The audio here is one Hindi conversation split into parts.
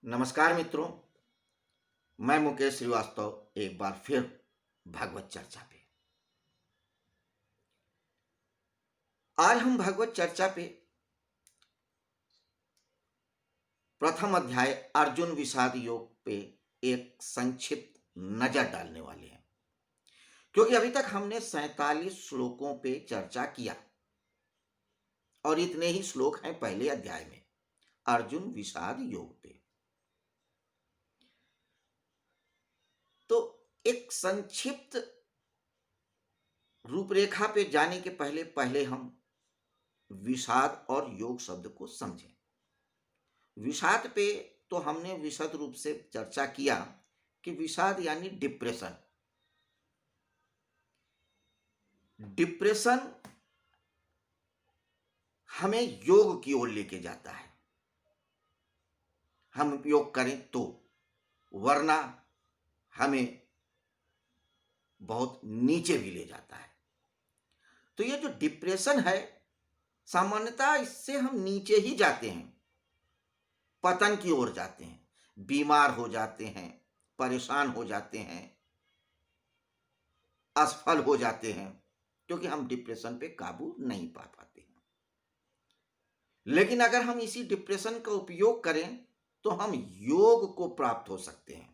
नमस्कार मित्रों। मैं मुकेश श्रीवास्तव एक बार फिर भागवत चर्चा पे। आज हम भागवत चर्चा पे प्रथम अध्याय अर्जुन विषाद योग पे एक संक्षिप्त नजर डालने वाले हैं, क्योंकि अभी तक हमने 47 श्लोकों पे चर्चा किया और इतने ही श्लोक हैं पहले अध्याय में अर्जुन विषाद योग पे। तो एक संक्षिप्त रूपरेखा पे जाने के पहले पहले हम विषाद और योग शब्द को समझें। विषाद पे तो हमने विशद रूप से चर्चा किया कि विषाद यानी डिप्रेशन। डिप्रेशन हमें योग की ओर लेके जाता है, हम योग करें तो, वरना हमें बहुत नीचे भी ले जाता है। तो ये जो डिप्रेशन है, सामान्यतः इससे हम नीचे ही जाते हैं, पतन की ओर जाते हैं, बीमार हो जाते हैं, परेशान हो जाते हैं, असफल हो जाते हैं, क्योंकि हम डिप्रेशन पे काबू नहीं पा पाते हैं। लेकिन अगर हम इसी डिप्रेशन का उपयोग करें तो हम योग को प्राप्त हो सकते हैं,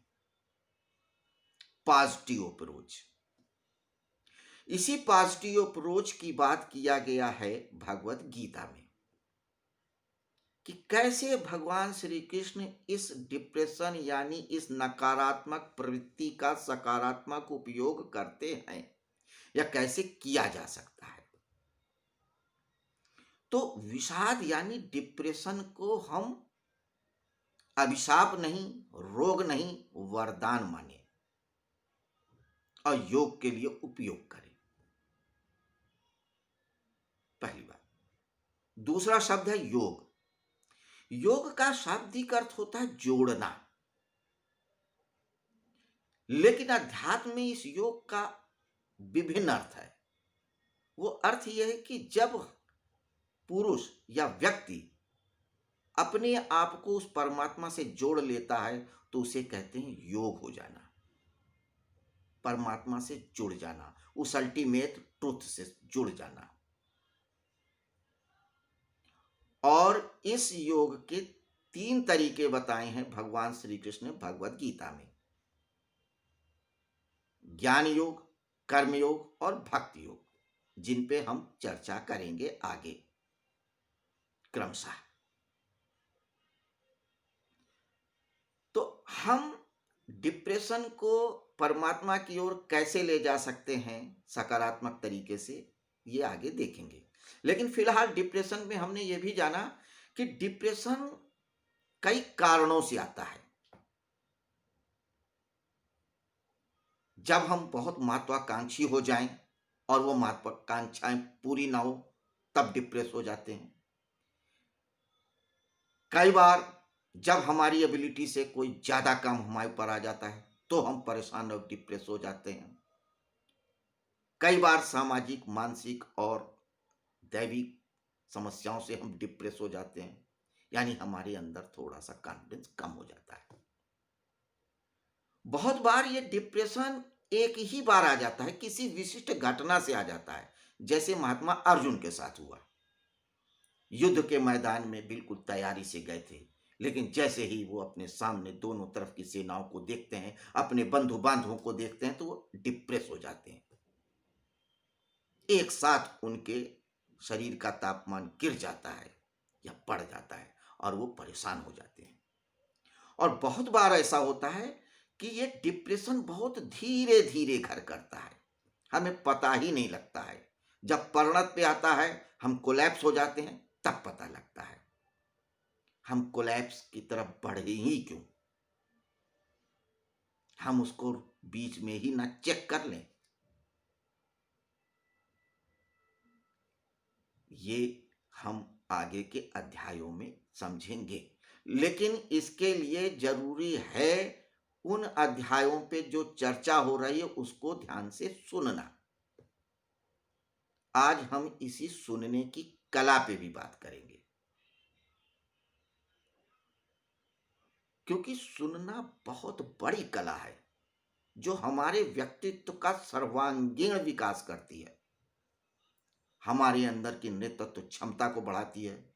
पॉजिटिव अप्रोच। इसी पॉजिटिव अप्रोच की बात किया गया है भगवत गीता में कि कैसे भगवान श्री कृष्ण इस डिप्रेशन यानी इस नकारात्मक प्रवृत्ति का सकारात्मक उपयोग करते हैं या कैसे किया जा सकता है। तो विषाद यानी डिप्रेशन को हम अभिशाप नहीं, रोग नहीं, वरदान माने और योग के लिए उपयोग करें, पहली बात। दूसरा शब्द है योग। योग का शाब्दिक अर्थ होता है जोड़ना, लेकिन अध्यात्म में इस योग का विभिन्न अर्थ है। वो अर्थ यह है कि जब पुरुष या व्यक्ति अपने आप को उस परमात्मा से जोड़ लेता है तो उसे कहते हैं योग हो जाना, परमात्मा से जुड़ जाना, उस अल्टीमेट ट्रुथ से जुड़ जाना। और इस योग के 3 तरीके बताए हैं भगवान श्री कृष्ण ने भगवत गीता में, ज्ञान योग, कर्म योग और भक्ति योग, जिन पे हम चर्चा करेंगे आगे क्रमशः। तो हम डिप्रेशन को परमात्मा की ओर कैसे ले जा सकते हैं सकारात्मक तरीके से, ये आगे देखेंगे। लेकिन फिलहाल डिप्रेशन में हमने ये भी जाना कि डिप्रेशन कई कारणों से आता है। जब हम बहुत महत्वाकांक्षी हो जाएं और वो महत्वाकांक्षाएं पूरी ना हो तब डिप्रेस हो जाते हैं। कई बार जब हमारी एबिलिटी से कोई ज्यादा काम हमारे ऊपर आ जाता है तो हम परेशान और डिप्रेस हो जाते हैं। कई बार सामाजिक, मानसिक और दैविक समस्याओं से हम डिप्रेस हो जाते हैं, यानी हमारे अंदर थोड़ा सा कॉन्फिडेंस कम हो जाता है। बहुत बार ये डिप्रेशन एक ही बार आ जाता है, किसी विशिष्ट घटना से आ जाता है, जैसे महात्मा अर्जुन के साथ हुआ। युद्ध के मैदान में बिल्कुल तैयारी से गए थे, लेकिन जैसे ही वो अपने सामने दोनों तरफ की सेनाओं को देखते हैं, अपने बंधु बांधवों को देखते हैं, तो वो डिप्रेस हो जाते हैं। एक साथ उनके शरीर का तापमान गिर जाता है या बढ़ जाता है और वो परेशान हो जाते हैं। और बहुत बार ऐसा होता है कि ये डिप्रेशन बहुत धीरे धीरे घर करता है, हमें पता ही नहीं लगता है। जब परिणत पे आता है, हम कोलैप्स हो जाते हैं, तब पता लगता है। हम कोलैप्स की तरफ बढ़े ही क्यों? हम उसको बीच में ही ना चेक कर लें। ये हम आगे के अध्यायों में समझेंगे, लेकिन इसके लिए जरूरी है उन अध्यायों पे जो चर्चा हो रही है उसको ध्यान से सुनना। आज हम इसी सुनने की कला पे भी बात करेंगे। क्योंकि सुनना बहुत बड़ी कला है जो हमारे व्यक्तित्व का सर्वांगीण विकास करती है, हमारे अंदर की नेतृत्व क्षमता को बढ़ाती है,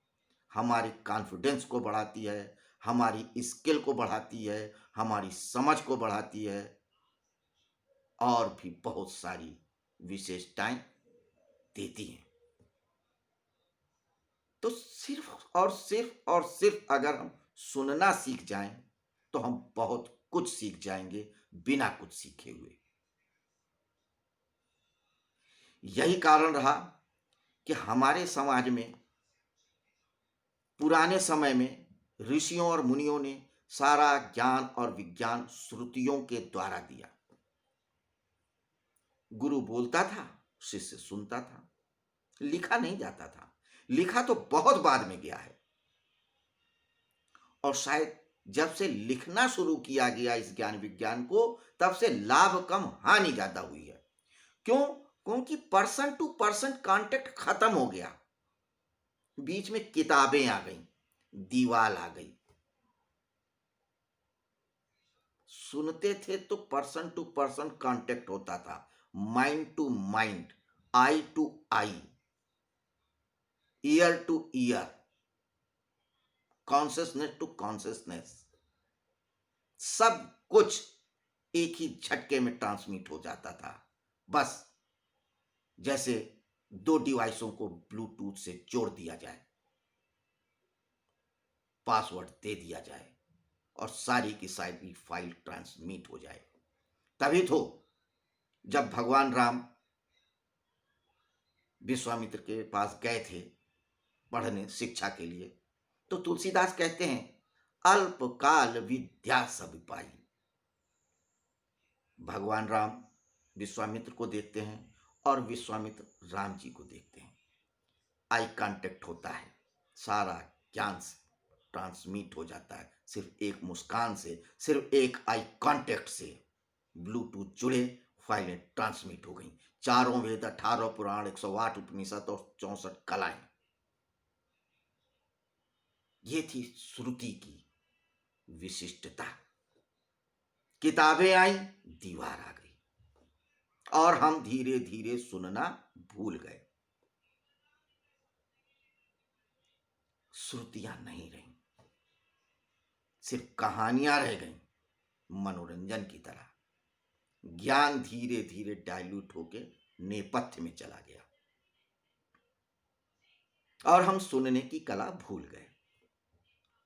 हमारी कॉन्फिडेंस को बढ़ाती है, हमारी स्किल को बढ़ाती है, हमारी समझ को बढ़ाती है और भी बहुत सारी विशेषताएं देती हैं। तो सिर्फ अगर हम सुनना सीख जाएं तो हम बहुत कुछ सीख जाएंगे बिना कुछ सीखे हुए। यही कारण रहा कि हमारे समाज में पुराने समय में ऋषियों और मुनियों ने सारा ज्ञान और विज्ञान श्रुतियों के द्वारा दिया। गुरु बोलता था, शिष्य सुनता था, लिखा नहीं जाता था। लिखा तो बहुत बाद में गया है और शायद जब से लिखना शुरू किया गया इस ज्ञान विज्ञान को, तब से लाभ कम हानि ज्यादा हुई है। क्यों? क्योंकि पर्सन टू पर्सन कांटेक्ट खत्म हो गया, बीच में किताबें आ गई, दीवार आ गई। सुनते थे तो पर्सन टू पर्सन कांटेक्ट होता था, mind to mind, eye to eye, ear to ear, consciousness to consciousness, सब कुछ एक ही झटके में ट्रांसमिट हो जाता था। बस जैसे दो डिवाइसों को ब्लूटूथ से जोड़ दिया जाए, पासवर्ड दे दिया जाए और सारी की सारी फाइल ट्रांसमिट हो जाए। तभी तो जब भगवान राम विश्वामित्र के पास गए थे पढ़ने शिक्षा के लिए, तो तुलसीदास कहते हैं अल्पकाल विद्या सब पाई। भगवान राम विश्वामित्र को देखते हैं और विश्वामित्र राम जी को देखते हैं, आई कांटेक्ट होता है, सारा ज्ञान ट्रांसमिट हो जाता है सिर्फ एक मुस्कान से, सिर्फ एक आई कांटेक्ट से। ब्लूटूथ जुड़े, फाइलें ट्रांसमिट हो गई। चारों वेद, 18 पुराण, 108 उपनिषद और 64 कलाएं, ये थी श्रुति की विशिष्टता। किताबें आई, दीवार आ गई और हम धीरे धीरे सुनना भूल गए। श्रुतियां नहीं रही, सिर्फ कहानियां रह गई मनोरंजन की तरह। ज्ञान धीरे धीरे डाइल्यूट होके नेपथ्य में चला गया और हम सुनने की कला भूल गए।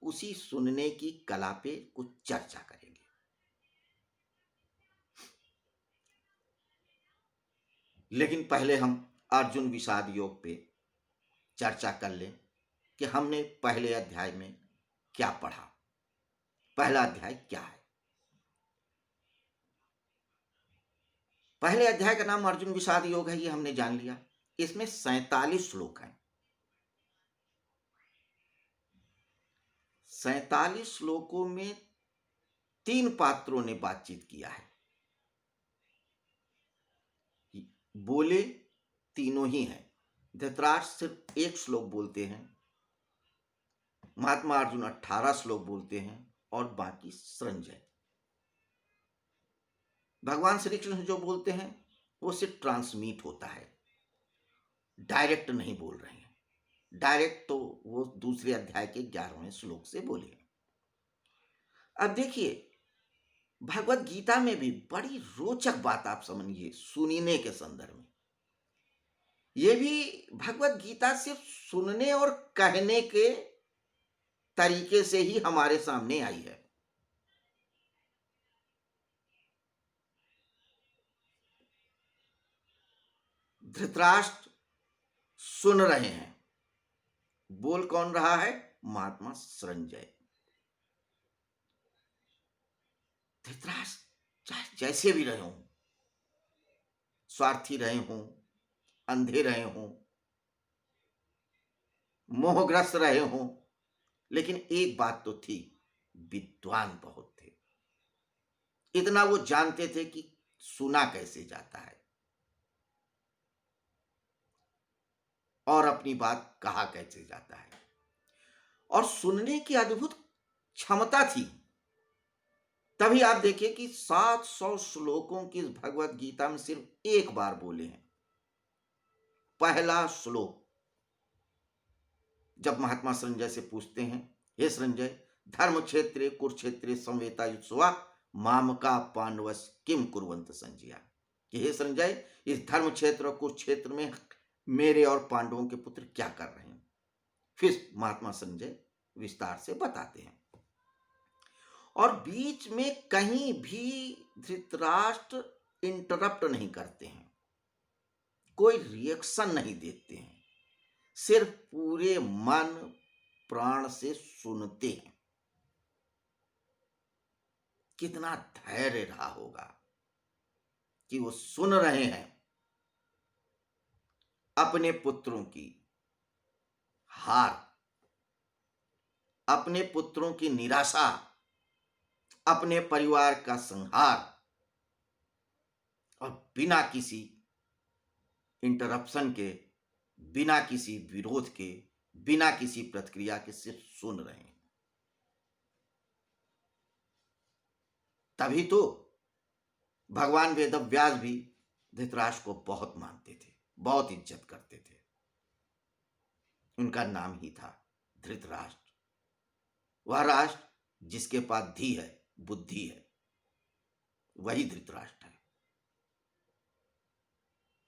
उसी सुनने की कला पे कुछ चर्चा करेंगे। लेकिन पहले हम अर्जुन विषाद योग पे चर्चा कर लें कि हमने पहले अध्याय में क्या पढ़ा। पहला अध्याय क्या है? पहले अध्याय का नाम अर्जुन विषाद योग है, ये हमने जान लिया। इसमें 47 श्लोक हैं। 47 श्लोकों में 3 पात्रों ने बातचीत किया है। बोले तीनों ही हैं। धृतराष्ट्र सिर्फ 1 श्लोक बोलते हैं, महात्मा अर्जुन 18 श्लोक बोलते हैं और बाकी संजय। भगवान श्री कृष्ण जो बोलते हैं वो सिर्फ ट्रांसमिट होता है, डायरेक्ट नहीं बोल रहे हैं। डायरेक्ट तो वो दूसरे अध्याय के 11वें श्लोक से बोले। अब देखिए, भगवत गीता में भी बड़ी रोचक बात आप समझिए सुनने के संदर्भ में। ये भी भगवत गीता सिर्फ सुनने और कहने के तरीके से ही हमारे सामने आई है। धृतराष्ट्र सुन रहे हैं, बोल कौन रहा है? महात्मा संजय। धृतराष्ट्र चाहे जैसे भी रहे हों, स्वार्थी रहे हों, अंधे रहे हों, मोहग्रस्त रहे हों, लेकिन एक बात तो थी, विद्वान बहुत थे। इतना वो जानते थे कि सुना कैसे जाता है और अपनी बात कहा कैसे जाता है, और सुनने की अद्भुत क्षमता थी। तभी आप देखिए कि 700 श्लोकों की इस भगवत गीता में सिर्फ एक बार बोले हैं। पहला श्लोक, जब महात्मा संजय से पूछते हैं, हे संजय, धर्म क्षेत्रे कुरुक्षेत्रे संवेता युत्सवा मामका पांडवस किम कुर्वंत संजया, कि हे संजय, इस धर्म क्षेत्र और कुरुक्षेत्र में मेरे और पांडवों के पुत्र क्या कर रहे हैं। फिर महात्मा संजय विस्तार से बताते हैं, और बीच में कहीं भी धृतराष्ट्र इंटरप्ट नहीं करते हैं, कोई रिएक्शन नहीं देते हैं, सिर्फ पूरे मन प्राण से सुनते हैं। कितना धैर्य रहा होगा कि वो सुन रहे हैं अपने पुत्रों की हार, अपने पुत्रों की निराशा, अपने परिवार का संहार, और बिना किसी इंटरप्शन के, बिना किसी विरोध के, बिना किसी प्रतिक्रिया के सिर्फ सुन रहे हैं। तभी तो भगवान वेदव्यास भी धृतराष्ट्र को बहुत मानते थे, बहुत इज्जत करते थे। उनका नाम ही था धृतराष्ट्र। वह राष्ट्र जिसके पास धी है, बुद्धि है, वही धृतराष्ट्र है।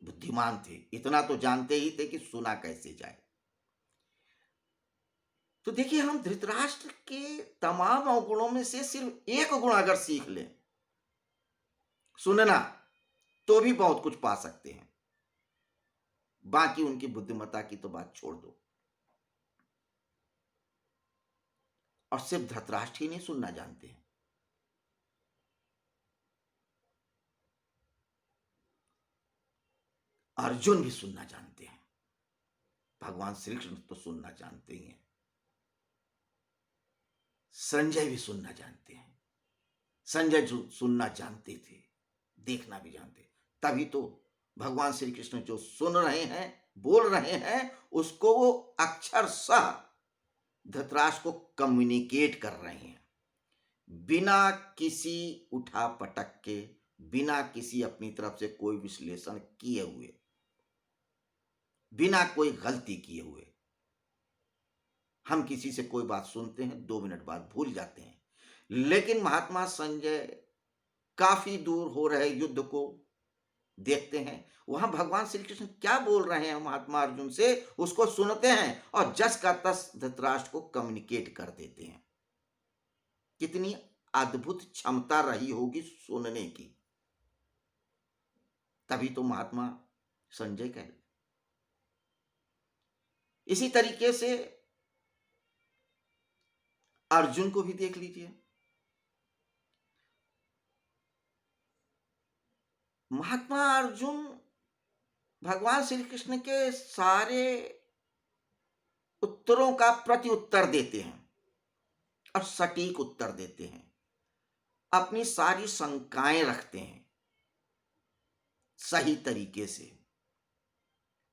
बुद्धिमान थे, इतना तो जानते ही थे कि सुना कैसे जाए। तो देखिए, हम धृतराष्ट्र के तमाम अवगुणों में से सिर्फ एक गुण अगर सीख लें, सुनना, तो भी बहुत कुछ पा सकते हैं। बाकी उनकी बुद्धिमत्ता की तो बात छोड़ दो। और सिर्फ धृतराष्ट्र ही नहीं सुनना जानते हैं, अर्जुन भी सुनना जानते हैं। भगवान श्री कृष्ण तो सुनना जानते ही हैं, संजय भी सुनना जानते हैं। संजय सुनना जानते थे, देखना भी जानते। तभी तो भगवान श्री कृष्ण जो सुन रहे हैं, बोल रहे हैं, उसको वो अक्षरशः धृतराष्ट्र को कम्युनिकेट कर रहे हैं, बिना किसी उठा पटक के, बिना किसी अपनी तरफ से कोई विश्लेषण किए हुए, बिना कोई गलती किए हुए। हम किसी से कोई बात सुनते हैं, 2 मिनट बाद भूल जाते हैं, लेकिन महात्मा संजय काफी दूर हो रहे युद्ध को देखते हैं, वहां भगवान श्री कृष्ण क्या बोल रहे हैं महात्मा अर्जुन से, उसको सुनते हैं और जस का तस धृतराष्ट्र को कम्युनिकेट कर देते हैं। कितनी अद्भुत क्षमता रही होगी सुनने की। तभी तो महात्मा संजय कह रहे। इसी तरीके से अर्जुन को भी देख लीजिए। महात्मा अर्जुन भगवान श्री कृष्ण के सारे उत्तरों का प्रति उत्तर देते हैं और सटीक उत्तर देते हैं, अपनी सारी शंकाएं रखते हैं सही तरीके से।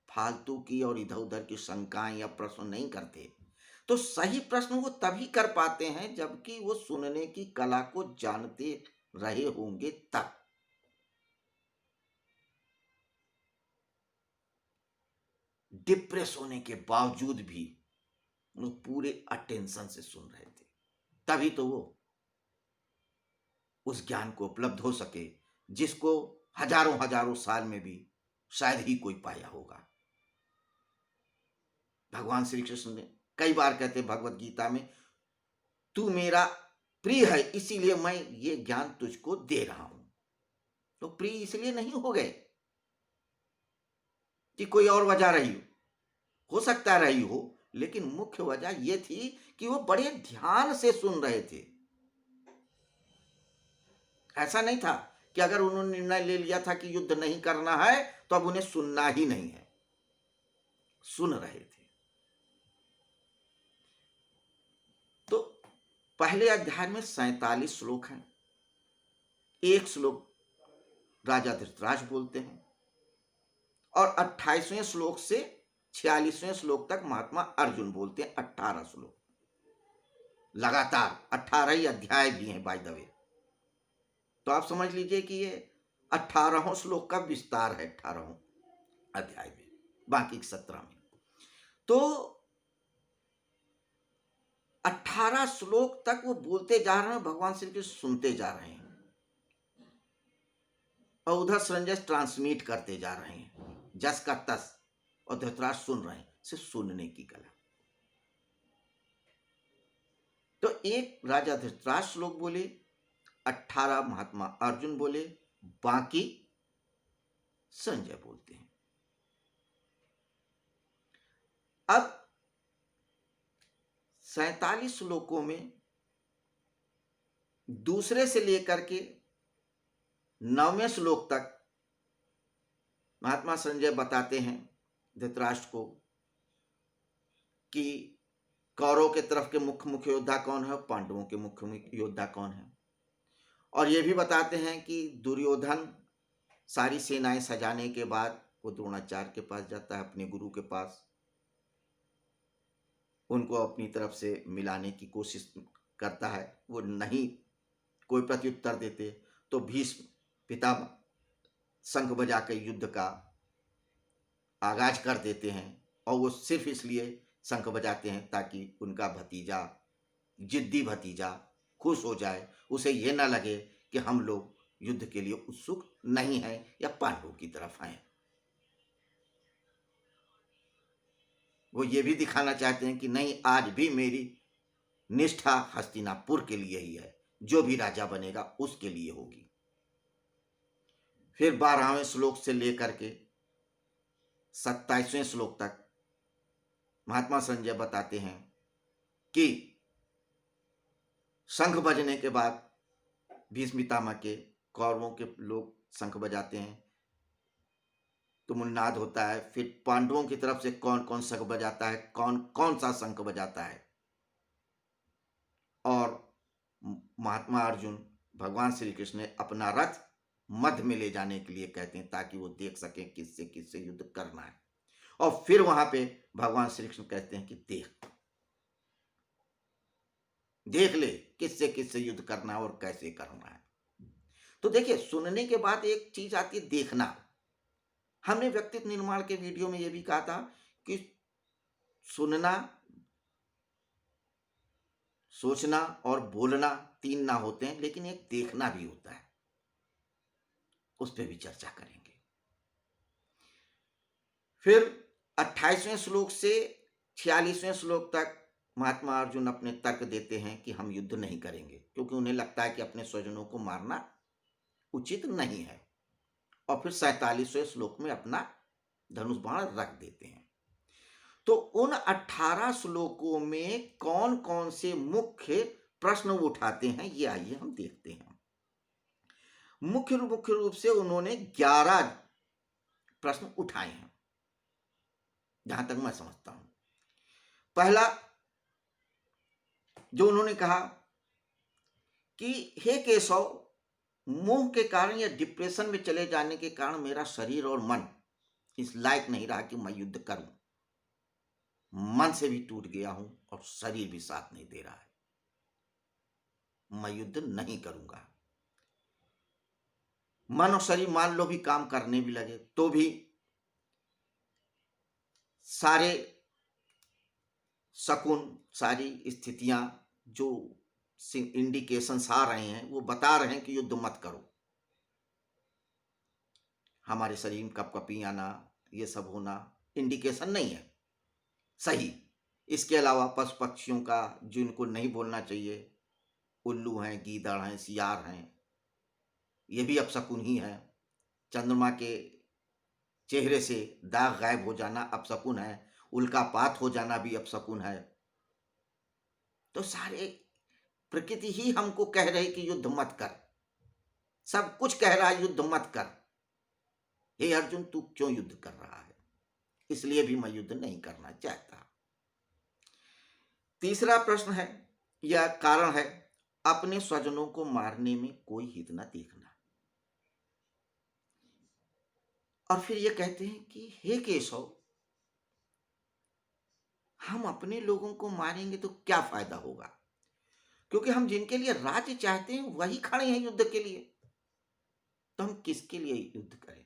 फालतू की और इधर उधर की शंकाएं या प्रश्न नहीं करते। तो सही प्रश्न वो तभी कर पाते हैं जबकि वो सुनने की कला को जानते रहे होंगे तब। डिप्रेस होने के बावजूद भी वो पूरे अटेंशन से सुन रहे थे, तभी तो वो उस ज्ञान को उपलब्ध हो सके जिसको हजारों हजारों साल में भी शायद ही कोई पाया होगा। भगवान श्री कृष्ण ने कई बार कहते भगवत गीता में, तू मेरा प्रिय है इसीलिए मैं ये ज्ञान तुझको दे रहा हूं। तो प्रिय इसलिए नहीं हो गए कि कोई और वजह रही हो सकता रही हो, लेकिन मुख्य वजह यह थी कि वो बड़े ध्यान से सुन रहे थे। ऐसा नहीं था कि अगर उन्होंने निर्णय ले लिया था कि युद्ध नहीं करना है तो अब उन्हें सुनना ही नहीं है, सुन रहे थे। तो पहले अध्याय में 47 श्लोक हैं। एक श्लोक राजा धृतराष्ट्र बोलते हैं और 28वें श्लोक से 46वें श्लोक तक महात्मा अर्जुन बोलते हैं। 18 श्लोक लगातार, 18 ही अध्याय भी हैं बाय द वे। तो आप समझ लीजिए कि ये 18वें श्लोक का विस्तार है 18वें अध्याय में, बाकी 17 में। तो 18 श्लोक तक वो बोलते जा रहे हैं, भगवान श्री कृष्ण सुनते जा रहे हैं और उधर संजय ट्रांसमिट करते जा रहे हैं जस का तस, और धृतराष्ट्र सुन रहे हैं, सिर्फ सुनने की कला। तो एक राजा धृतराष्ट्र श्लोक बोले, 18 महात्मा अर्जुन बोले, बाकी संजय बोलते हैं। अब 47 श्लोकों में दूसरे से लेकर के 9वें श्लोक तक महात्मा संजय बताते हैं धृतराष्ट्र को कि कौरवों के तरफ के मुख्य योद्धा कौन है, पांडवों के मुख्य योद्धा कौन है, और ये भी बताते हैं कि दुर्योधन सारी सेनाएं सजाने के बाद वो द्रोणाचार्य के पास जाता है, अपने गुरु के पास, उनको अपनी तरफ से मिलाने की कोशिश करता है। वो नहीं कोई प्रत्युत्तर देते तो भीष्म पितामह शंख बजा के युद्ध का आगाज कर देते हैं, और वो सिर्फ इसलिए शंख बजाते हैं ताकि उनका भतीजा, जिद्दी भतीजा खुश हो जाए, उसे ये ना लगे कि हम लोग युद्ध के लिए उत्सुक नहीं हैं या पांडवों की तरफ हैं। वो ये भी दिखाना चाहते हैं कि नहीं, आज भी मेरी निष्ठा हस्तिनापुर के लिए ही है, जो भी राजा बनेगा उसके लिए होगी। फिर 12वें श्लोक से लेकर के 27वें श्लोक तक महात्मा संजय बताते हैं कि शंख बजने के बाद भीष्म पितामह के कौरवों के लोग शंख बजाते हैं तो मुन्नाद होता है। फिर पांडवों की तरफ से कौन कौन शंख बजाता है, कौन कौन सा शंख बजाता है, और महात्मा अर्जुन भगवान श्री कृष्ण ने अपना रथ मध्य में ले जाने के लिए कहते हैं ताकि वो देख सके किससे किससे युद्ध करना है। और फिर वहां पे भगवान श्री कृष्ण कहते हैं कि देख ले किससे किससे युद्ध करना है और कैसे करना है। तो देखिए, सुनने के बाद एक चीज आती है देखना। हमने व्यक्तित्व निर्माण के वीडियो में यह भी कहा था कि सुनना, सोचना और बोलना 3 ना होते हैं, लेकिन एक देखना भी होता है, उस पर भी चर्चा करेंगे। फिर 28वें श्लोक से 46वें श्लोक तक महात्मा अर्जुन अपने तर्क देते हैं कि हम युद्ध नहीं करेंगे, क्योंकि उन्हें लगता है कि अपने स्वजनों को मारना उचित नहीं है। और फिर 47वें श्लोक में अपना धनुष बाण रख देते हैं। तो उन 18 श्लोकों में कौन कौन से मुख्य प्रश्न उठाते हैं, ये आइए हम देखते हैं। मुख्य रूप से उन्होंने 11 प्रश्न उठाए हैं, जहां तक मैं समझता हूं। पहला जो उन्होंने कहा कि हे केशव, मोह के कारण या डिप्रेशन में चले जाने के कारण मेरा शरीर और मन इस लायक नहीं रहा कि मैं युद्ध करूं। मन से भी टूट गया हूं और शरीर भी साथ नहीं दे रहा है, मैं युद्ध नहीं करूंगा। मन और शरीर मान लो भी काम करने भी लगे तो भी सारे शकुन, सारी स्थितियां जो इंडिकेशंस आ रहे हैं वो बता रहे हैं कि युद्ध मत करो। हमारे शरीर में कपकपी आना, ये सब होना इंडिकेशन नहीं है सही। इसके अलावा पशु पक्षियों का जिनको नहीं बोलना चाहिए, उल्लू हैं, गीदड़ हैं, सियार हैं, ये भी अपशकुन ही है। चंद्रमा के चेहरे से दाग गायब हो जाना अपशकुन है, उल्कापात हो जाना भी अपशकुन है। तो सारे प्रकृति ही हमको कह रही कि युद्ध मत कर, सब कुछ कह रहा है युद्ध मत कर। हे अर्जुन, तू क्यों युद्ध कर रहा है? इसलिए भी मैं युद्ध नहीं करना चाहता। तीसरा प्रश्न है या कारण है, अपने स्वजनों को मारने में कोई हित न देखना। और फिर ये कहते हैं कि हे केशव, हम अपने लोगों को मारेंगे तो क्या फायदा होगा, क्योंकि हम जिनके लिए राज्य चाहते हैं वही खड़े हैं युद्ध के लिए। तो हम किसके लिए युद्ध करें?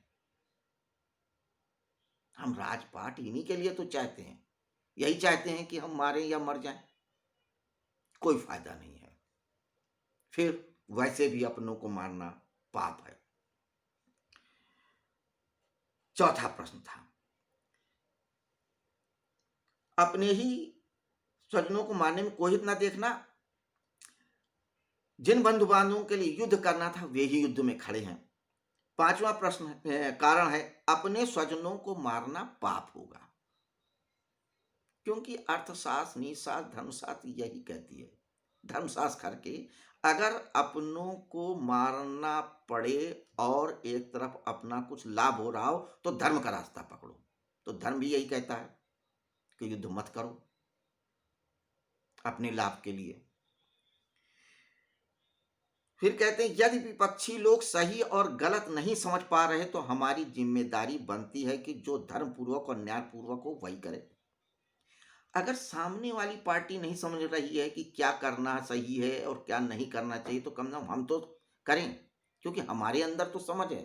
हम राजपाट इन्हीं के लिए तो चाहते हैं। यही चाहते हैं कि हम मारें या मर जाएं। कोई फायदा नहीं है। फिर वैसे भी अपनों को मारना पाप है। चौथा प्रश्न था, अपने ही स्वजनों को मारने में कोई हित न देखना। जिन बंधु बांधवों के लिए युद्ध करना था वे ही युद्ध में खड़े हैं। पांचवा प्रश्न कारण है, अपने स्वजनों को मारना पाप होगा। क्योंकि अर्थशास्त्र, नीतिशास्त्र, धर्मशास्त्र यही कहती है। धर्मशास्त्र करके अगर अपनों को मारना पड़े और एक तरफ अपना कुछ लाभ हो रहा हो तो धर्म का रास्ता पकड़ो। तो धर्म भी यही कहता है कि युद्ध मत करो अपने लाभ के लिए। फिर कहते हैं, यदि विपक्षी लोग सही और गलत नहीं समझ पा रहे तो हमारी जिम्मेदारी बनती है कि जो धर्म पूर्वक और न्याय पूर्वक हो वही करे। अगर सामने वाली पार्टी नहीं समझ रही है कि क्या करना सही है और क्या नहीं करना चाहिए तो कम से कम हम तो करें, क्योंकि हमारे अंदर तो समझ है।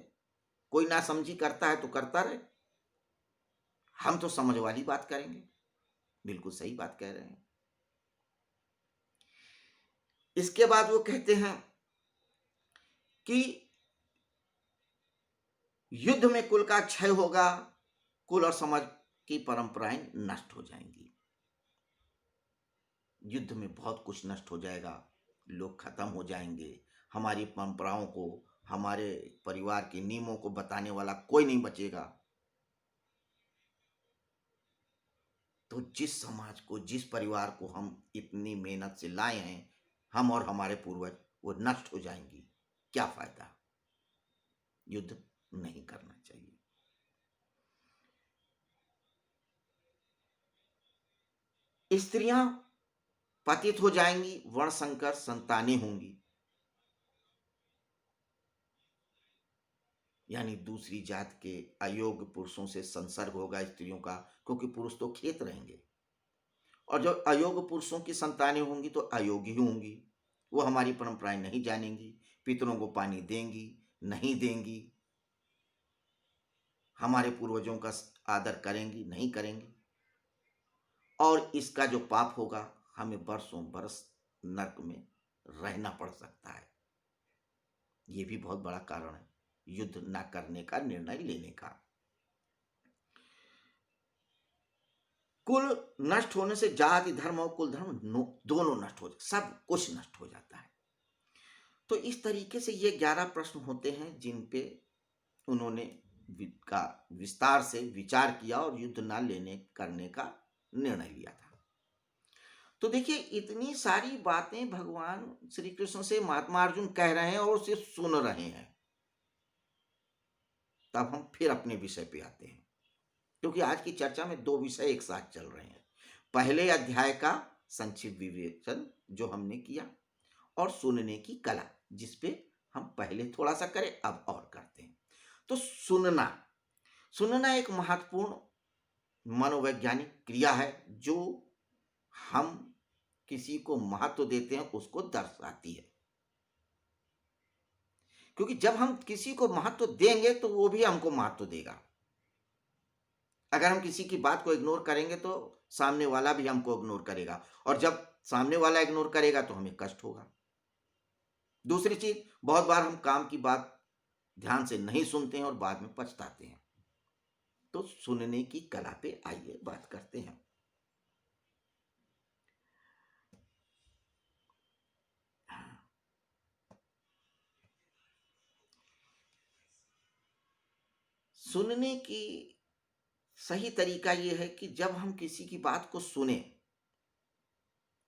कोई ना समझी करता है तो करता रहे, हम तो समझ वाली बात करेंगे। बिल्कुल सही बात कह रहे हैं। इसके बाद वो कहते हैं कि युद्ध में कुल का क्षय होगा, कुल और समाज की परंपराएं नष्ट हो जाएंगी। युद्ध में बहुत कुछ नष्ट हो जाएगा, लोग खत्म हो जाएंगे, हमारी परंपराओं को, हमारे परिवार के नियमों को बताने वाला कोई नहीं बचेगा। तो जिस समाज को, जिस परिवार को हम इतनी मेहनत से लाए हैं, हम और हमारे पूर्वज, वो नष्ट हो जाएंगी। क्या फायदा? युद्ध नहीं करना चाहिए। स्त्रियां पतित हो जाएंगी, वर्ण संकर संतानें होंगी, यानी दूसरी जात के अयोग्य पुरुषों से संसर्ग होगा स्त्रियों का, क्योंकि पुरुष तो खेत रहेंगे। और जब अयोग्य पुरुषों की संतानें होंगी तो अयोग्य ही होंगी। वो हमारी परंपराएं नहीं जानेंगी, पितरों को पानी देंगी नहीं देंगी, हमारे पूर्वजों का आदर करेंगी नहीं करेंगी। और इसका जो पाप होगा, हमें बरसों बरस नरक में रहना पड़ सकता है। ये भी बहुत बड़ा कारण है युद्ध ना करने का, निर्णय लेने का। कुल नष्ट होने से जाति, धर्म और कुल धर्म दोनों नष्ट हो, सब कुछ नष्ट हो जाता है। तो इस तरीके से ये 11 प्रश्न होते हैं जिन पे उन्होंने का विस्तार से विचार किया और युद्ध ना लेने करने का निर्णय लिया था। तो देखिए, इतनी सारी बातें भगवान श्री कृष्ण से महात्मा अर्जुन कह रहे हैं और उसे सुन रहे हैं। तब हम फिर अपने विषय पे आते हैं, क्योंकि आज की चर्चा में 2 विषय एक साथ चल रहे हैं। पहले अध्याय का संक्षिप्त विवेचन जो हमने किया, और सुनने की कला, जिसपे हम पहले थोड़ा सा करें, अब और करते हैं। तो सुनना एक महत्वपूर्ण मनोवैज्ञानिक क्रिया है जो हम किसी को महत्व देते हैं उसको दर्शाती है। क्योंकि जब हम किसी को महत्व देंगे तो वो भी हमको महत्व देगा। अगर हम किसी की बात को इग्नोर करेंगे तो सामने वाला भी हमको इग्नोर करेगा, और जब सामने वाला इग्नोर करेगा तो हमें कष्ट होगा। दूसरी चीज, बहुत बार हम काम की बात ध्यान से नहीं सुनते हैं और बाद में पछताते हैं। तो सुनने की कला पे आइए बात करते हैं। सुनने की सही तरीका यह है कि जब हम किसी की बात को सुने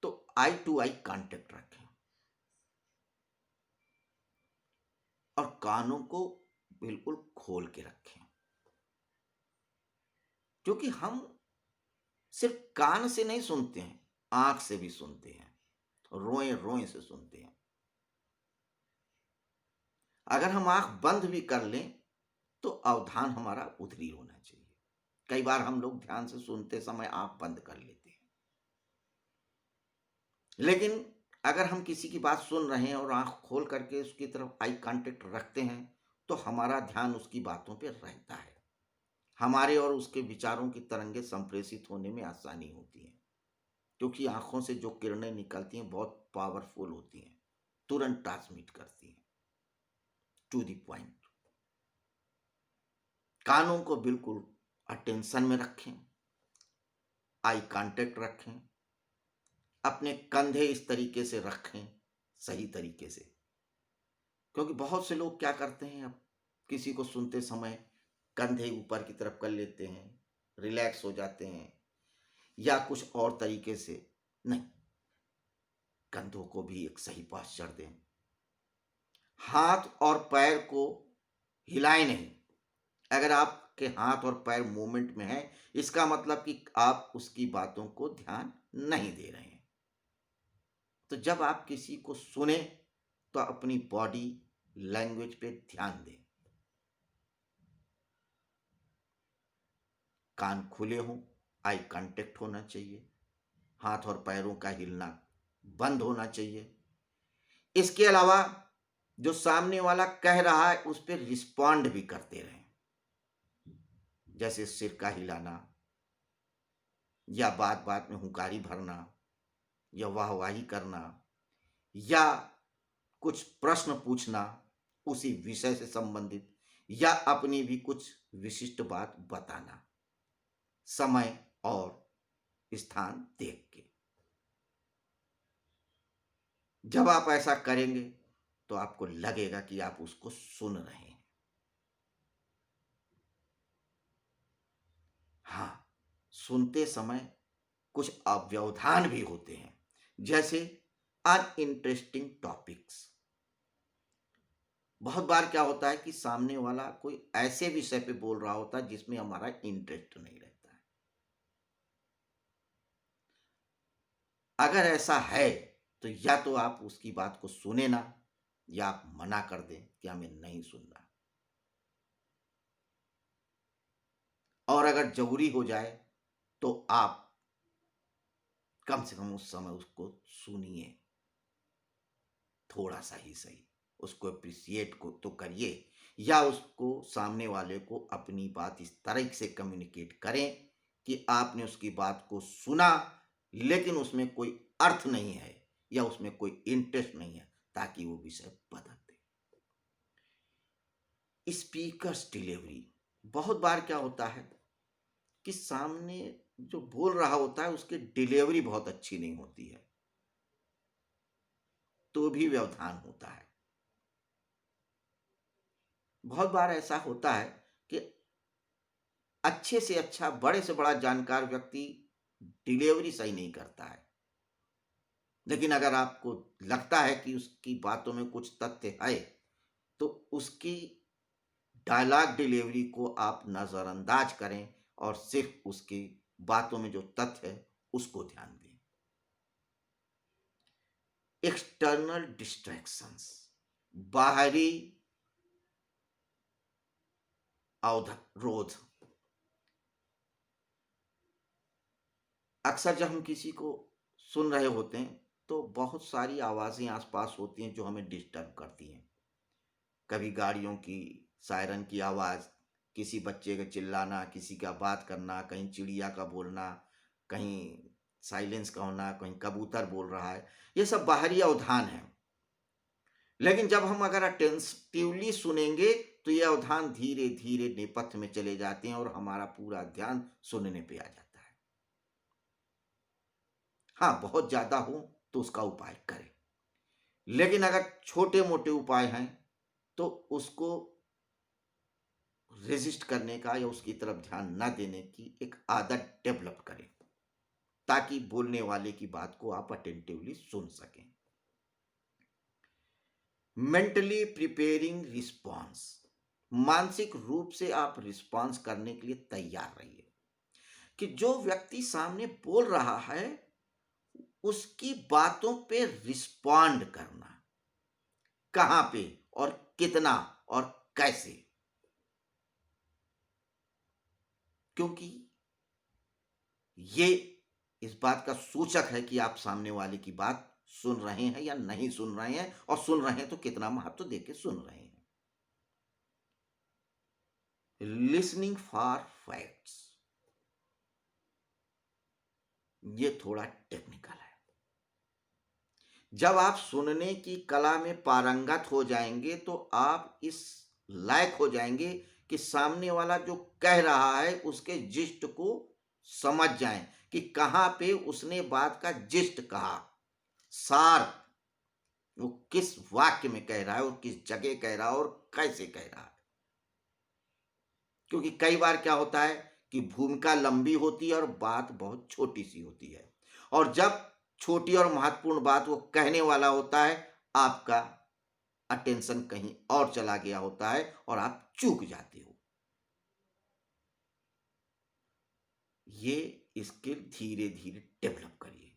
तो आई टू आई कांटेक्ट रखें और कानों को बिल्कुल खोल के रखें। क्योंकि हम सिर्फ कान से नहीं सुनते हैं, आंख से भी सुनते हैं, रोए रोए से सुनते हैं। अगर हम आंख बंद भी कर लें तो अवधान हमारा उधर ही होना चाहिए। कई बार हम लोग ध्यान से सुनते समय आंख बंद कर लेते हैं, लेकिन अगर हम किसी की बात सुन रहे हैं और आंख खोल करके उसकी तरफ आई कांटेक्ट रखते हैं तो हमारा ध्यान उसकी बातों पे रहता है। हमारे और उसके विचारों की तरंगें संप्रेषित होने में आसानी होती है, क्योंकि आंखों से जो किरणें निकलती हैं बहुत पावरफुल होती हैं, तुरंत ट्रांसमिट करती हैं, टू द पॉइंट। कानों को बिल्कुल अटेंशन में रखें, आई कांटेक्ट रखें, अपने कंधे इस तरीके से रखें, सही तरीके से। क्योंकि बहुत से लोग क्या करते हैं, अब किसी को सुनते समय कंधे ऊपर की तरफ कर लेते हैं, रिलैक्स हो जाते हैं, या कुछ और तरीके से। नहीं, कंधों को भी एक सही पोस्चर दें। हाथ और पैर को हिलाएं नहीं। अगर आपके हाथ और पैर मूवमेंट में है, इसका मतलब कि आप उसकी बातों को ध्यान नहीं दे रहे हैं। तो जब आप किसी को सुने तो अपनी बॉडी लैंग्वेज पे ध्यान दें। कान खुले हों, आई कांटेक्ट होना चाहिए, हाथ और पैरों का हिलना बंद होना चाहिए। इसके अलावा जो सामने वाला कह रहा है उस पर रिस्पॉन्ड भी करते रहें, जैसे सिर का हिलाना, या बात बात में हुंकारी भरना, या वाहवाही करना, या कुछ प्रश्न पूछना उसी विषय से संबंधित, या अपनी भी कुछ विशिष्ट बात बताना, समय और स्थान देख के। जब आप ऐसा करेंगे तो आपको लगेगा कि आप उसको सुन रहे हैं। हाँ, सुनते समय कुछ अव्यवधान भी होते हैं, जैसे अनइंटरेस्टिंग टॉपिक्स। बहुत बार क्या होता है कि सामने वाला कोई ऐसे विषय पे बोल रहा होता है जिसमें हमारा इंटरेस्ट नहीं रहता है। अगर ऐसा है तो या तो आप उसकी बात को सुने ना, या आप मना कर दें कि हमें नहीं सुनना। और अगर जरूरी हो जाए तो आप कम से कम उस समय उसको सुनिए, थोड़ा सा ही सही। उसको अप्रिसिएट को तो करिए, या उसको सामने वाले को अपनी बात इस तरह से कम्युनिकेट करें कि आपने उसकी बात को सुना, लेकिन उसमें कोई अर्थ नहीं है या उसमें कोई इंटरेस्ट नहीं है, ताकि वो विषय बदल दे। Speakers delivery. बहुत बार क्या होता है कि सामने जो बोल रहा होता है उसकी डिलीवरी बहुत अच्छी नहीं होती है, तो भी व्यवधान होता है। बहुत बार ऐसा होता है कि अच्छे से अच्छा, बड़े से बड़ा जानकार व्यक्ति डिलीवरी सही नहीं करता है, लेकिन अगर आपको लगता है कि उसकी बातों में कुछ तथ्य है तो उसकी डायलॉग डिलीवरी को आप नजरअंदाज करें और सिर्फ उसकी बातों में जो तथ्य है उसको ध्यान दें। एक्सटर्नल डिस्ट्रैक्शंस, बाहरी अवरोध। अक्सर जब हम किसी को सुन रहे होते हैं तो बहुत सारी आवाजें आसपास होती हैं जो हमें डिस्टर्ब करती हैं। कभी गाड़ियों की सायरन की आवाज, किसी बच्चे का चिल्लाना, किसी का बात करना, कहीं चिड़िया का बोलना, कहीं साइलेंस का होना, कहीं कबूतर बोल रहा है। ये सब बाहरी अवधान है। लेकिन जब हम अगर अटेंटिवली सुनेंगे तो ये अवधान धीरे धीरे नेपथ्य में चले जाते हैं और हमारा पूरा ध्यान सुनने पे आ जाता है। हाँ, बहुत ज्यादा हो तो उसका उपाय करें, लेकिन अगर छोटे मोटे उपाय हैं तो उसको रेजिस्ट करने का या उसकी तरफ ध्यान न देने की एक आदत डेवलप करें, ताकि बोलने वाले की बात को आप अटेंटिवली सुन सकें। मेंटली प्रिपेयरिंग रिस्पॉन्स, मानसिक रूप से आप रिस्पॉन्स करने के लिए तैयार रहिए कि जो व्यक्ति सामने बोल रहा है उसकी बातों पे रिस्पॉन्ड करना, कहां पे और कितना और कैसे। क्योंकि ये इस बात का सूचक है कि आप सामने वाले की बात सुन रहे हैं या नहीं सुन रहे हैं, और सुन रहे हैं तो कितना महत्व देके सुन रहे हैं। लिसनिंग फॉर फैक्ट्स, ये थोड़ा टेक्निकल है। जब आप सुनने की कला में पारंगत हो जाएंगे तो आप इस लायक हो जाएंगे कि सामने वाला जो कह रहा है उसके जिस्ट को समझ जाएं कि कहाँ पे उसने बात का जिस्ट कहा, सार, वो किस वाक्य में कह रहा है और किस जगह कह रहा है और कैसे कह रहा है। क्योंकि कई बार क्या होता है कि भूमिका लंबी होती है और बात बहुत छोटी सी होती है, और जब छोटी और महत्वपूर्ण बात वो कहने वाला होता है, आपका अटेंशन कहीं और चला गया होता है और आप चूक जाते हो। ये स्किल धीरे धीरे डेवलप करिए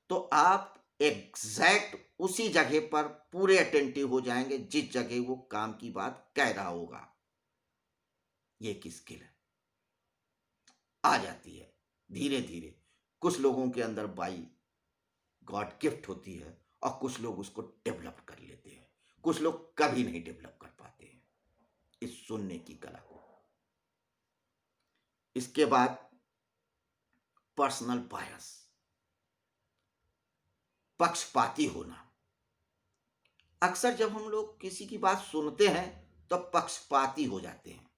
तो आप एग्जैक्ट उसी जगह पर पूरे अटेंटिव हो जाएंगे जिस जगह वो काम की बात कह रहा होगा। ये एक स्किल है, आ जाती है धीरे धीरे। कुछ लोगों के अंदर बाई गॉड गिफ्ट होती है और कुछ लोग उसको डेवलप कर लेते हैं, कुछ लोग कभी नहीं डेवलप कर पाते हैं इस सुनने की कला को। इसके बाद पर्सनल बायस, पक्षपाती होना। अक्सर जब हम लोग किसी की बात सुनते हैं तो पक्षपाती हो जाते हैं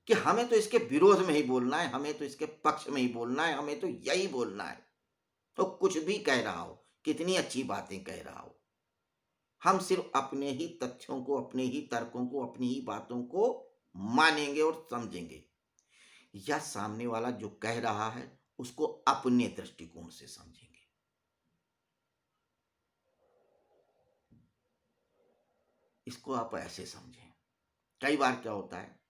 कि हमें तो इसके विरोध में ही बोलना है, हमें तो इसके पक्ष में ही बोलना है, हमें तो यही बोलना है। तो कुछ भी कह रहा हो, कितनी अच्छी बातें कह रहा हो, हम सिर्फ अपने ही तथ्यों को, अपने ही तर्कों को, अपनी ही बातों को मानेंगे और समझेंगे, या सामने वाला जो कह रहा है उसको अपने दृष्टिकोण से समझेंगे। इसको आप ऐसे समझें। कई बार क्या होता है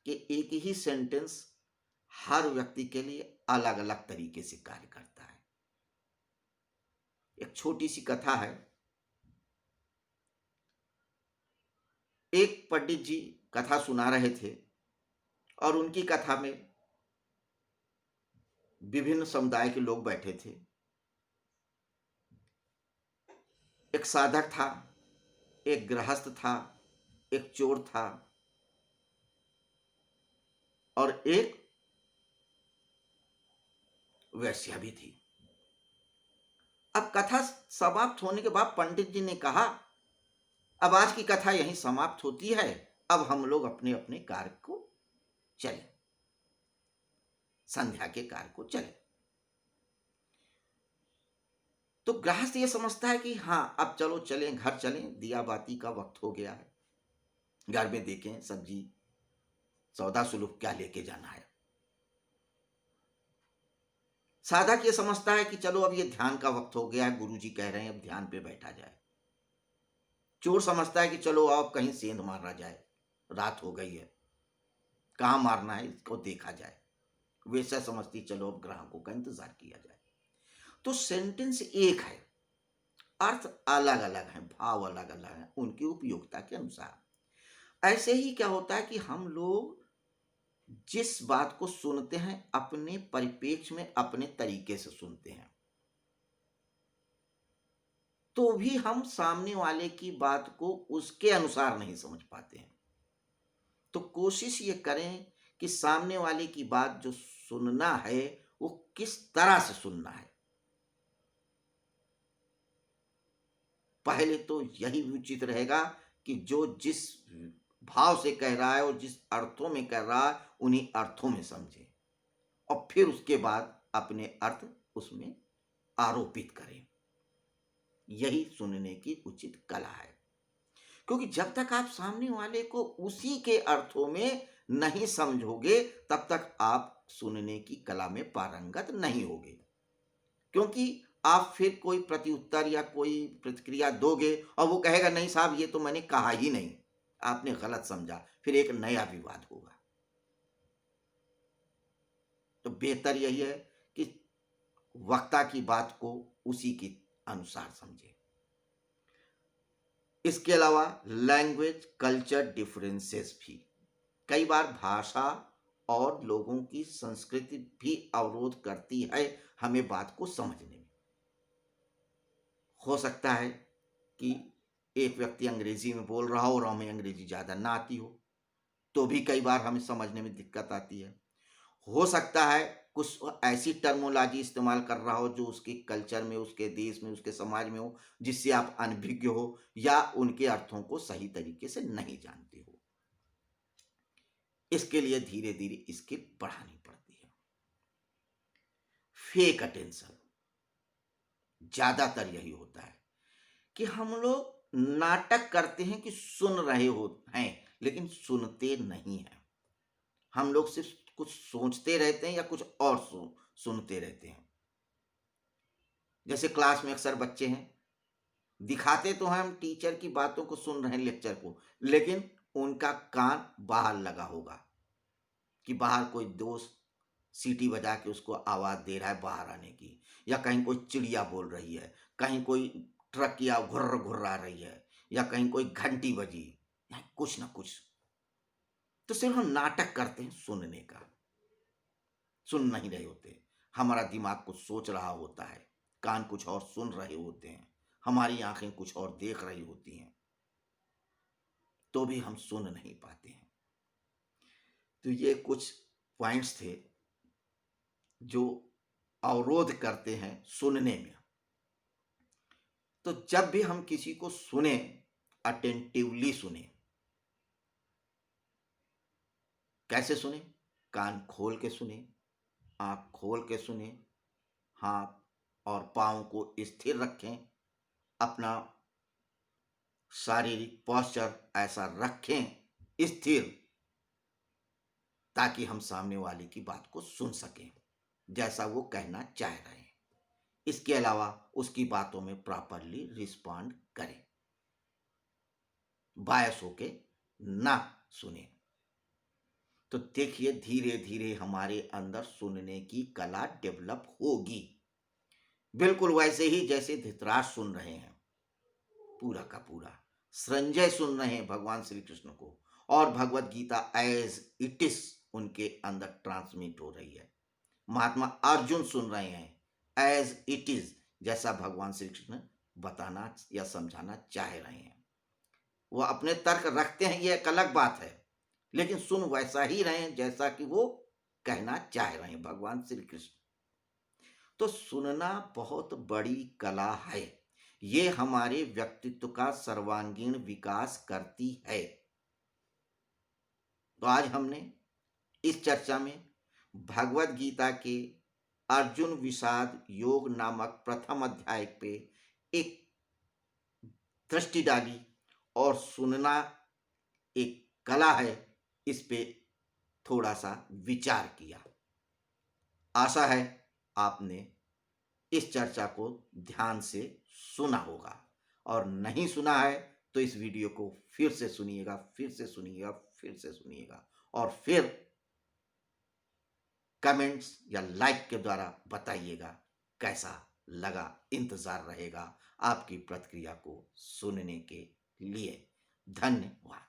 कि एक ही सेंटेंस हर व्यक्ति के लिए अलग अलग तरीके से कार्य करता है। एक छोटी सी कथा है। एक पंडित जी कथा सुना रहे थे और उनकी कथा में विभिन्न समुदाय के लोग बैठे थे। एक साधक था, एक गृहस्थ था, एक चोर था और एक वैश्या भी थी। अब कथा समाप्त होने के बाद पंडित जी ने कहा, अब आज की कथा यहीं समाप्त होती है, अब हम लोग अपने अपने कार्य को चले, संध्या के कार्य को चले। तो गृहस्थ ये समझता है कि हाँ अब चलो चलें, घर चलें, दिया बाती का वक्त हो गया है, घर में देखें सब्जी सौदा सुलूक क्या लेके जाना है। साधक ये समझता है कि चलो अब ये ध्यान का वक्त हो गया है, गुरु जी कह रहे हैं अब ध्यान पे बैठा जाए। चोर समझता है कि चलो अब कहीं सेंध मारा जाए, रात हो गई है, कहाँ मारना है इसको देखा जाए। वैसा समझती चलो अब ग्राहकों का इंतजार किया जाए। तो सेंटेंस एक है, अर्थ अलग अलग है, भाव अलग अलग है उनकी उपयोगिता के अनुसार। ऐसे ही क्या होता है कि हम लोग जिस बात को सुनते हैं अपने परिप्रेक्ष्य में अपने तरीके से सुनते हैं, तो भी हम सामने वाले की बात को उसके अनुसार नहीं समझ पाते हैं। तो कोशिश ये करें कि सामने वाले की बात जो सुनना है वो किस तरह से सुनना है। पहले तो यही उचित रहेगा कि जो जिस भाव से कह रहा है और जिस अर्थों में कह रहा है उन्हीं अर्थों में समझे और फिर उसके बाद अपने अर्थ उसमें आरोपित करें। यही सुनने की उचित कला है। क्योंकि जब तक आप सामने वाले को उसी के अर्थों में नहीं समझोगे तब तक आप सुनने की कला में पारंगत नहीं होगे। क्योंकि आप फिर कोई प्रत्युत्तर या कोई प्रतिक्रिया दोगे और वो कहेगा नहीं साहब ये तो मैंने कहा ही नहीं, आपने गलत समझा, फिर एक नया विवाद होगा। तो बेहतर यही है कि वक्ता की बात को उसी के अनुसार समझे। इसके अलावा लैंग्वेज कल्चर डिफरेंसेस भी, कई बार भाषा और लोगों की संस्कृति भी अवरोध करती है हमें बात को समझने में। हो सकता है कि एक व्यक्ति अंग्रेजी में बोल रहा हो और हमें अंग्रेजी ज़्यादा ना आती हो, तो भी कई बार हमें समझने में दिक्कत आती है। हो सकता है कुछ ऐसी टर्मोलॉजी इस्तेमाल कर रहा हो जो उसके कल्चर में, उसके देश में, उसके समाज में हो, जिससे आप अनभिज्ञ हो या उनके अर्थों को सही तरीके से नहीं जानते हो। इसके लिए धीरे धीरे स्किल बढ़ानी पड़ती है। फेक अटेंशन, ज्यादातर यही होता है कि हम लोग नाटक करते हैं कि सुन रहे हो हैं, लेकिन सुनते नहीं हैं। हम लोग सिर्फ कुछ सोचते रहते हैं या कुछ और सुनते रहते हैं। जैसे क्लास में अक्सर बच्चे हैं, दिखाते तो हैं हम टीचर की बातों को सुन रहे हैं, लेक्चर को, लेकिन उनका कान बाहर लगा होगा कि बाहर कोई दोस्त सीटी बजा के उसको आवाज दे रहा है बाहर आने की, या कहीं कोई चिड़िया बोल रही है, कहीं कोई ट्रक या घुर्र घुर्रा रही है, या कहीं कोई घंटी बजी, या कुछ ना कुछ। तो सिर्फ हम नाटक करते हैं सुनने का, सुन नहीं रहे होते। हमारा दिमाग कुछ सोच रहा होता है, कान कुछ और सुन रहे होते हैं, हमारी आंखें कुछ और देख रही होती हैं, तो भी हम सुन नहीं पाते हैं। तो ये कुछ पॉइंट्स थे जो अवरोध करते हैं सुनने में। तो जब भी हम किसी को सुने, अटेंटिवली सुने। कैसे सुने? कान खोल के सुने, आंख खोल के सुने, हाथ और पांव को स्थिर रखें, अपना शारीरिक पोस्चर ऐसा रखें स्थिर, ताकि हम सामने वाले की बात को सुन सकें जैसा वो कहना चाह रहे हैं। इसके अलावा उसकी बातों में प्रॉपरली रिस्पॉन्ड करें, बायस होके ना सुने। तो देखिए धीरे धीरे हमारे अंदर सुनने की कला डेवलप होगी, बिल्कुल वैसे ही जैसे धृतराष्ट्र सुन रहे हैं, पूरा का पूरा संजय सुन रहे हैं भगवान श्री कृष्ण को, और Bhagavad Gita as it is उनके अंदर ट्रांसमिट हो रही है। महात्मा अर्जुन सुन रहे हैं एज इट इज, जैसा भगवान श्री कृष्ण बताना या समझाना चाह रहे हैं। वह अपने तर्क रखते हैं, यह एक अलग बात है, लेकिन सुन वैसा ही रहे हैं जैसा कि वो कहना चाह रहे हैं भगवान श्री कृष्ण। तो सुनना बहुत बड़ी कला है, ये हमारे व्यक्तित्व का सर्वांगीण विकास करती है। तो आज हमने इस चर्चा में भगवत गीता के अर्जुन विषाद योग नामक प्रथम अध्याय पे एक दृष्टि डाली, और सुनना एक कला है, इस पे थोड़ा सा विचार किया। आशा है आपने इस चर्चा को ध्यान से सुना होगा, और नहीं सुना है तो इस वीडियो को फिर से सुनिएगा, फिर से सुनिएगा, फिर से सुनिएगा, और फिर कमेंट्स या लाइक के द्वारा बताइएगा कैसा लगा। इंतजार रहेगा आपकी प्रतिक्रिया को सुनने के लिए। धन्यवाद।